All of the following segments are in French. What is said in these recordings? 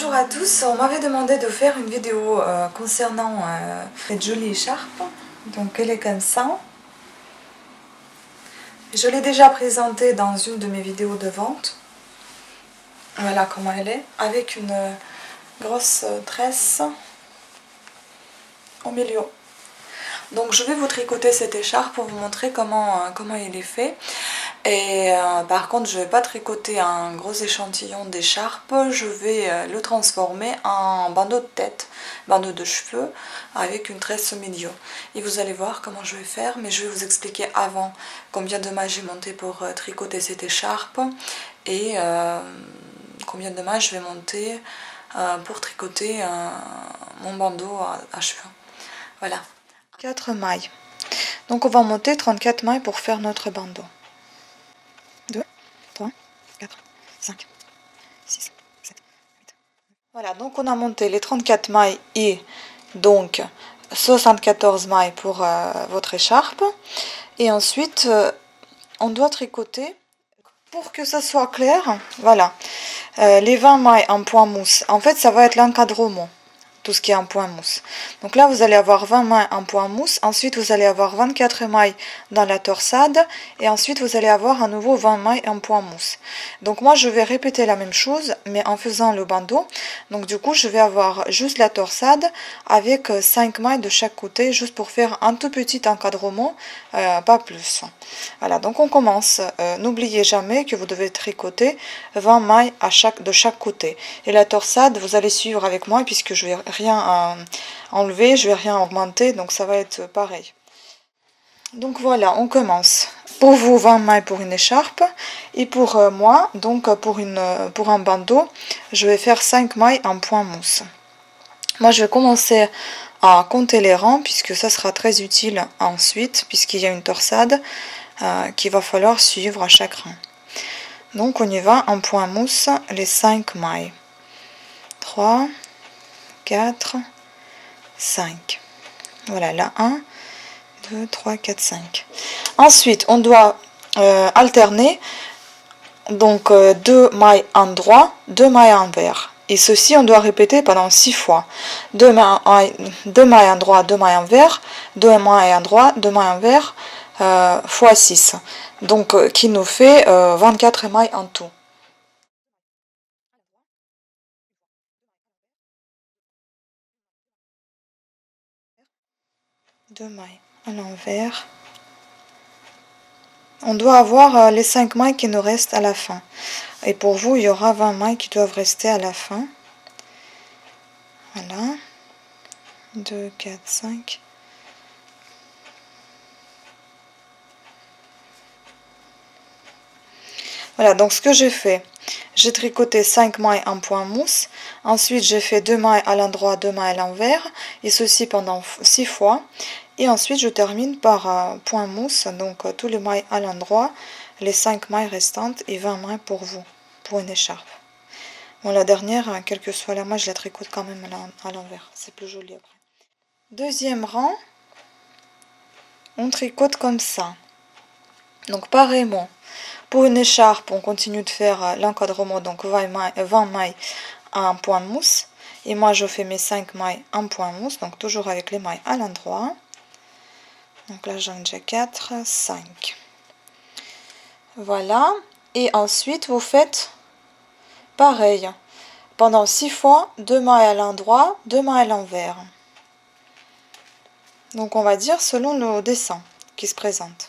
Bonjour à tous, on m'avait demandé de faire une vidéo concernant cette jolie écharpe. Donc elle est comme ça. Je l'ai déjà présentée dans une de mes vidéos de vente. Voilà comment elle est, avec une grosse tresse au milieu. Donc je vais vous tricoter cette écharpe pour vous montrer comment il est fait. Et par contre je ne vais pas tricoter un gros échantillon d'écharpe, je vais le transformer en bandeau de tête, bandeau de cheveux avec une tresse au milieu. Et vous allez voir comment je vais faire, mais je vais vous expliquer avant combien de mailles j'ai monté pour tricoter cette écharpe et combien de mailles je vais monter pour tricoter mon bandeau à cheveux. Voilà, 4 mailles. Donc on va monter 34 mailles pour faire notre bandeau. 2, 3, 4, 5, 6, 7, 8. Voilà, donc on a monté les 34 mailles et donc 74 mailles pour votre écharpe. Et ensuite, on doit tricoter, pour que ça soit clair, voilà, les 20 mailles en point mousse. En fait, ça va être l'encadrement. Tout ce qui est en point mousse. Donc là, vous allez avoir 20 mailles en point mousse. Ensuite, vous allez avoir 24 mailles dans la torsade. Et ensuite, vous allez avoir à nouveau 20 mailles en point mousse. Donc moi, je vais répéter la même chose, mais en faisant le bandeau. Donc du coup, je vais avoir juste la torsade avec 5 mailles de chaque côté, juste pour faire un tout petit encadrement, pas plus. Voilà, donc on commence. N'oubliez jamais que vous devez tricoter 20 mailles de chaque côté. Et la torsade, vous allez suivre avec moi, puisque je vais rien enlever, je vais rien augmenter, donc ça va être pareil. Donc voilà, on commence. Pour vous, 20 mailles pour une écharpe, et pour moi, donc pour un bandeau, je vais faire 5 mailles en point mousse. Moi, je vais commencer à compter les rangs, puisque ça sera très utile ensuite, puisqu'il y a une torsade qu'il va falloir suivre à chaque rang. Donc on y va en point mousse, les 5 mailles. 3, 4, 5. Voilà, là 1, 2, 3, 4, 5. Ensuite, on doit alterner donc 2 mailles en droit, 2 mailles en envers. Et ceci, on doit répéter pendant 6 fois. 2 mailles en droit, 2 mailles en envers, 2 mailles en droit, 2 mailles en envers, fois 6. Donc, qui nous fait 24 mailles en tout. 2 mailles à l'envers. On doit avoir les 5 mailles qui nous restent à la fin. Et pour vous, il y aura 20 mailles qui doivent rester à la fin. Voilà. 2, 4, 5. Voilà, donc ce que j'ai fait, j'ai tricoté 5 mailles en point mousse. Ensuite, j'ai fait 2 mailles à l'endroit, 2 mailles à l'envers. Et ceci pendant 6 fois. Et ensuite, je termine par point mousse. Donc, tous les mailles à l'endroit, les 5 mailles restantes et 20 mailles pour vous, pour une écharpe. Bon, la dernière, quelle que soit la maille, je la tricote quand même à l'envers. C'est plus joli après. Deuxième rang, on tricote comme ça. Donc, pareillement. Pour une écharpe, on continue de faire l'encadrement, donc 20 mailles en point mousse. Et moi, je fais mes 5 mailles en point mousse, donc toujours avec les mailles à l'endroit. Donc là, j'en ai déjà 4, 5. Voilà. Et ensuite, vous faites pareil. Pendant 6 fois, 2 mailles à l'endroit, 2 mailles à l'envers. Donc, on va dire selon le dessin qui se présente.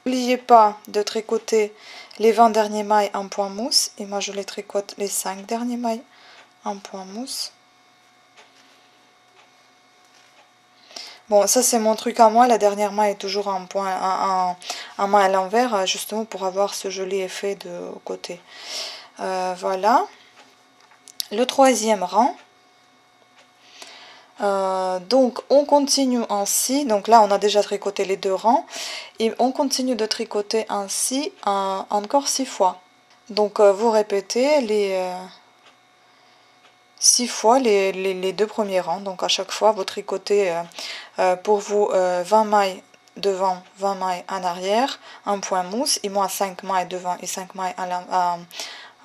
N'oubliez pas de tricoter les 20 derniers mailles en point mousse. Et moi, je les tricote les 5 derniers mailles en point mousse. Bon, ça c'est mon truc à moi. La dernière maille est toujours en maille à l'envers, justement pour avoir ce joli effet de côté. Voilà. Le troisième rang. Donc on continue ainsi, donc là on a déjà tricoté les 2 rangs et on continue de tricoter ainsi encore 6 fois. Donc vous répétez les 6 fois les 2 premiers rangs, donc à chaque fois vous tricotez pour vous 20 mailles devant, 20 mailles en arrière, un point mousse, et moi 5 mailles devant et 5 mailles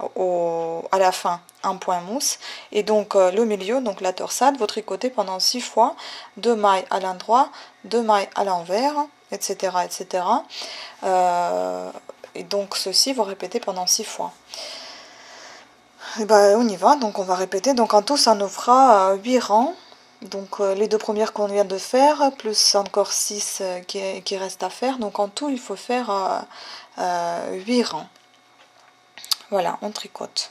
à la fin un point mousse, et donc le milieu, donc la torsade, vous tricotez pendant 6 fois 2 mailles à l'endroit, 2 mailles à l'envers, etc., etc. Et donc ceci vous répétez pendant 6 fois. Et ben, on y va, donc on va répéter. Donc en tout ça nous fera 8 rangs. Donc les 2 premières qu'on vient de faire, plus encore 6 qui restent à faire. Donc en tout il faut faire 8 rangs. Voilà, on tricote.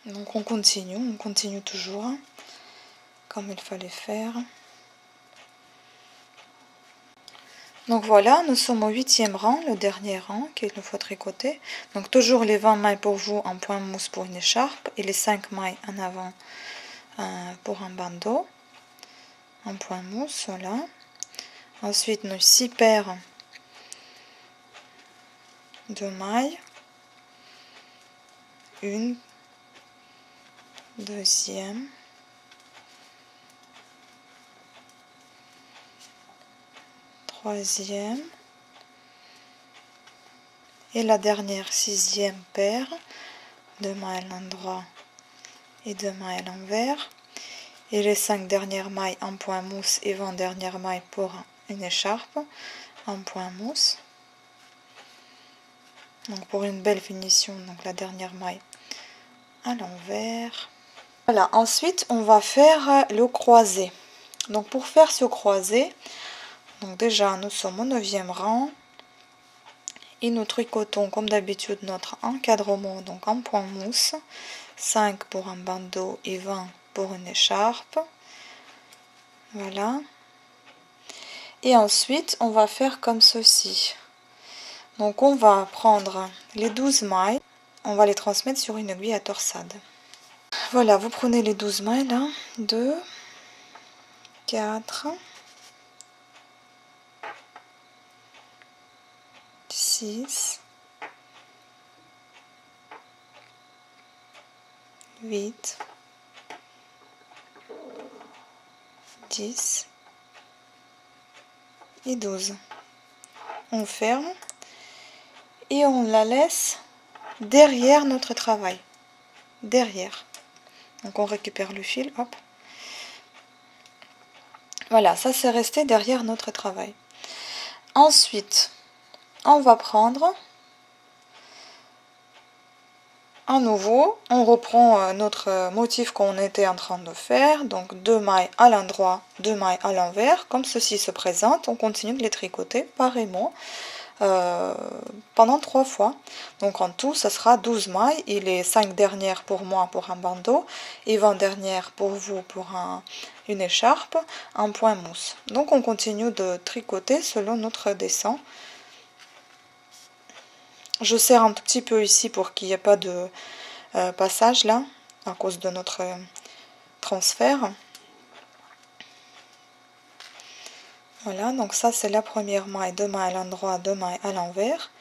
Donc on continue toujours comme il fallait faire. Donc voilà, nous sommes au 8e rang, le dernier rang qu'il nous faut tricoter. Donc toujours les 20 mailles pour vous en point mousse pour une écharpe et les 5 mailles en avant pour un bandeau en point mousse, voilà. Ensuite nos 6 paires de mailles, une, deuxième, troisième et la dernière 6e paire de mailles à l'endroit et 2 mailles à l'envers, et les 5 dernières mailles en point mousse et 20 dernières mailles pour une écharpe en point mousse. Donc pour une belle finition, donc la dernière maille à l'envers. Voilà, ensuite on va faire le croisé. Donc pour faire ce croisé, donc déjà nous sommes au 9e rang et nous tricotons comme d'habitude notre encadrement, donc en point mousse, 5 pour un bandeau et 20 pour une écharpe. Voilà. Et ensuite on va faire comme ceci. Donc on va prendre les 12 mailles, on va les transmettre sur une aiguille à torsade. Voilà, vous prenez les 12 mailles là, 2, 4, 6, 8, 10 et 12. On ferme et on la laisse derrière notre travail. Derrière. Donc on récupère le fil, hop. Voilà, ça c'est resté derrière notre travail. Ensuite, on va prendre à nouveau, on reprend notre motif qu'on était en train de faire, donc 2 mailles à l'endroit, 2 mailles à l'envers, comme ceci se présente, on continue de les tricoter pareillement pendant 3 fois. Donc en tout, ça sera 12 mailles et les 5 dernières pour moi pour un bandeau et 20 dernières pour vous pour une écharpe, un point mousse. Donc on continue de tricoter selon notre dessin. Je serre un tout petit peu ici pour qu'il n'y ait pas de passage là, à cause de notre transfert. Voilà, donc ça c'est la première maille, 2 mailles à l'endroit, 2 mailles à l'envers.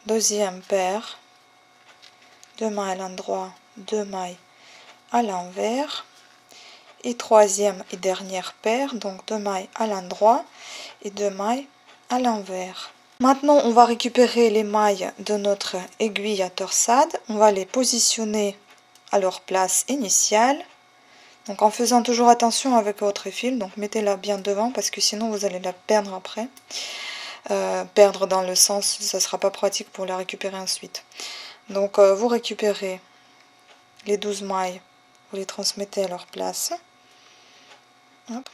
Deuxième paire, 2 mailles à l'endroit, 2 mailles à l'envers. Et troisième et dernière paire, donc 2 mailles à l'endroit et 2 mailles à l'envers. Maintenant, on va récupérer les mailles de notre aiguille à torsade. On va les positionner à leur place initiale. Donc en faisant toujours attention avec votre fil. Donc mettez-la bien devant parce que sinon vous allez la perdre après. Perdre dans le sens, ça ne sera pas pratique pour la récupérer ensuite. Donc vous récupérez les 12 mailles. Vous les transmettez à leur place. Hop.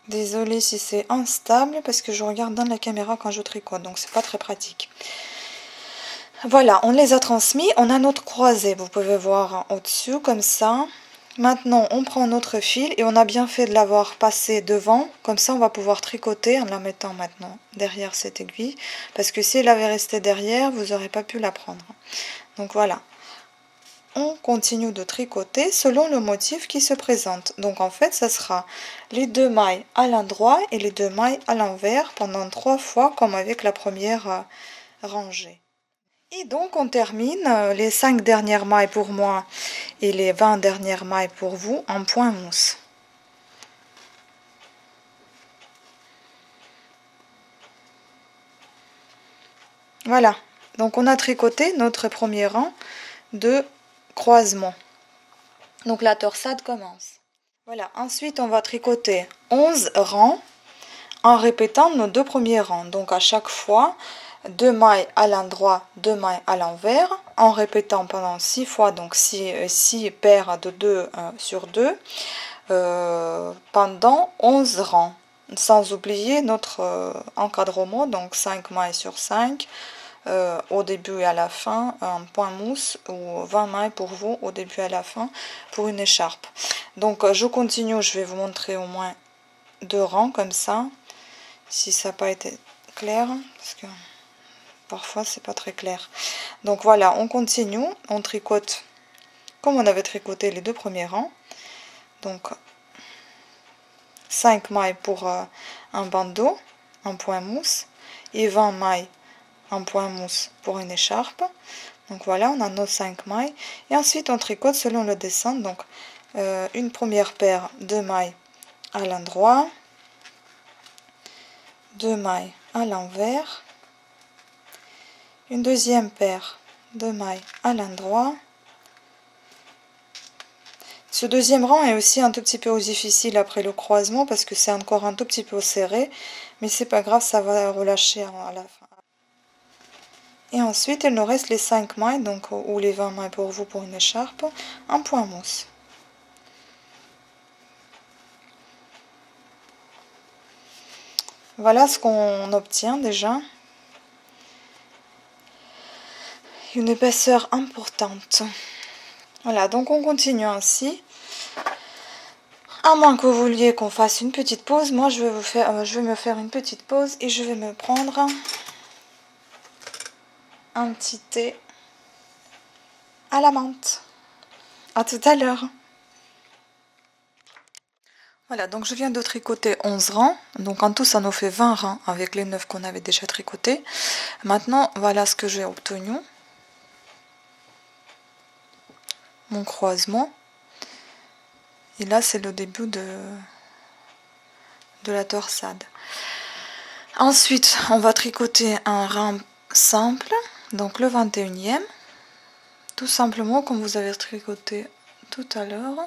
Désolée si c'est instable parce que je regarde dans la caméra quand je tricote, donc c'est pas très pratique. Voilà, on les a transmis, on a notre croisé, vous pouvez voir au-dessus comme ça. Maintenant on prend notre fil et on a bien fait de l'avoir passé devant, comme ça on va pouvoir tricoter en la mettant maintenant derrière cette aiguille, parce que si elle avait resté derrière, vous n'aurez pas pu la prendre. Donc voilà. On continue de tricoter selon le motif qui se présente. Donc en fait, ça sera les 2 mailles à l'endroit et les 2 mailles à l'envers pendant 3 fois comme avec la première rangée. Et donc on termine les 5 dernières mailles pour moi et les 20 dernières mailles pour vous en point mousse. Voilà, donc on a tricoté notre premier rang de croisement. Donc la torsade commence. Voilà, ensuite on va tricoter 11 rangs en répétant nos deux premiers rangs. Donc à chaque fois, 2 mailles à l'endroit, 2 mailles à l'envers, en répétant pendant 6 fois, donc 6 paires de 2 sur 2, pendant 11 rangs. Sans oublier notre encadrement, donc 5 mailles sur 5, au début et à la fin, un point mousse, ou 20 mailles pour vous, au début et à la fin, pour une écharpe. Donc je continue, je vais vous montrer au moins 2 rangs comme ça, si ça n'a pas été clair, parce que parfois c'est pas très clair. Donc voilà, on continue, on tricote comme on avait tricoté les deux premiers rangs. Donc 5 mailles pour un bandeau, un point mousse, et 20 mailles un point mousse pour une écharpe. Donc voilà, on a nos 5 mailles, et ensuite on tricote selon le dessin. Donc une première paire de mailles à l'endroit, 2 mailles à l'envers, une deuxième paire de mailles à l'endroit. Ce deuxième rang est aussi un tout petit peu difficile après le croisement parce que c'est encore un tout petit peu serré, mais c'est pas grave, ça va relâcher à la fin. Et ensuite il nous reste les 5 mailles, donc ou les 20 mailles pour vous pour une écharpe, un point mousse. Voilà ce qu'on obtient déjà. Une épaisseur importante. Voilà, donc on continue ainsi. À moins que vous vouliez qu'on fasse une petite pause, moi je vais me faire une petite pause et je vais me prendre un petit thé à la menthe. À tout à l'heure. Voilà, donc je viens de tricoter 11 rangs. Donc en tout, ça nous fait 20 rangs avec les 9 qu'on avait déjà tricotés. Maintenant, voilà ce que j'ai obtenu. Mon croisement. Et là, c'est le début de la torsade. Ensuite, on va tricoter un rang simple, donc le 21e. Tout simplement comme vous avez tricoté tout à l'heure.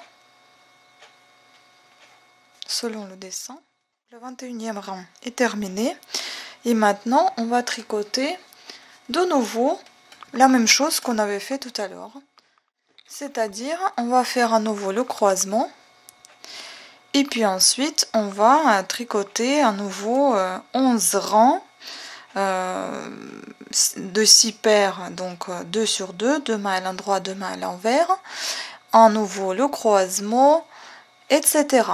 Selon le dessin. Le 21e rang est terminé. Et maintenant, on va tricoter de nouveau la même chose qu'on avait fait tout à l'heure. C'est-à-dire, on va faire à nouveau le croisement. Et puis ensuite, on va tricoter à nouveau 11 rangs de 6 paires, donc 2 sur 2, 2 mailles à l'endroit, 2 mailles à l'envers. À nouveau le croisement, etc.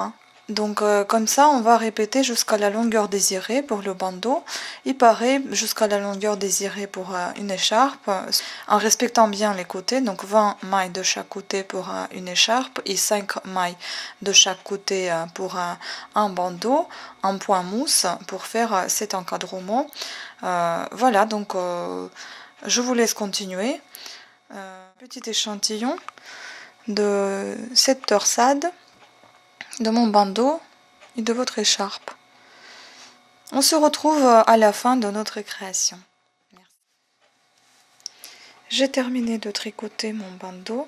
Donc comme ça, on va répéter jusqu'à la longueur désirée pour le bandeau et pareil jusqu'à la longueur désirée pour une écharpe, en respectant bien les côtés. Donc 20 mailles de chaque côté pour une écharpe et 5 mailles de chaque côté pour un bandeau, un point mousse pour faire cet encadrement. Voilà, donc je vous laisse continuer. Petit échantillon de cette torsade, de mon bandeau et de votre écharpe. On se retrouve à la fin de notre création. Merci. J'ai terminé de tricoter mon bandeau.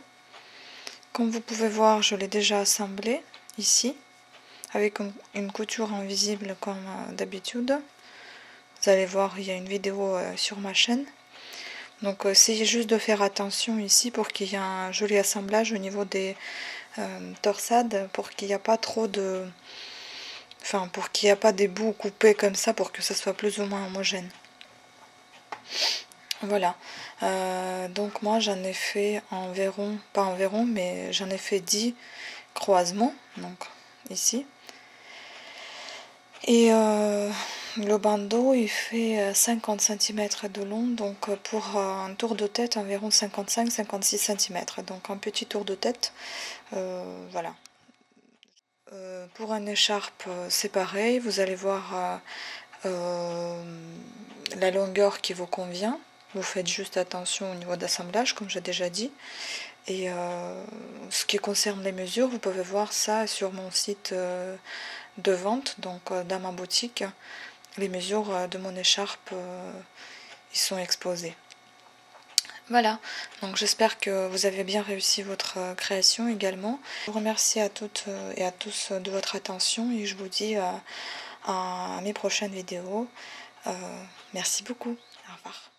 Comme vous pouvez voir, je l'ai déjà assemblé ici, avec une couture invisible comme d'habitude. Vous allez voir, il y a une vidéo sur ma chaîne. Donc essayez juste de faire attention ici pour qu'il y ait un joli assemblage au niveau des torsades, pour qu'il n'y a pas trop de... Enfin, pour qu'il n'y ait pas des bouts coupés comme ça, pour que ça soit plus ou moins homogène. Voilà. Donc moi j'en ai fait environ, pas environ, mais j'en ai fait 10 croisements, donc ici. Et le bandeau il fait 50 cm de long, donc pour un tour de tête environ 55-56 cm, donc un petit tour de tête. Voilà. Pour une écharpe c'est pareil, vous allez voir la longueur qui vous convient. Vous faites juste attention au niveau d'assemblage comme j'ai déjà dit. Et ce qui concerne les mesures, vous pouvez voir ça sur mon site de vente, donc dans ma boutique. Les mesures de mon écharpe ils sont exposés. Voilà, donc j'espère que vous avez bien réussi votre création également. Je vous remercie à toutes et à tous de votre attention et je vous dis à mes prochaines vidéos. Merci beaucoup. Au revoir.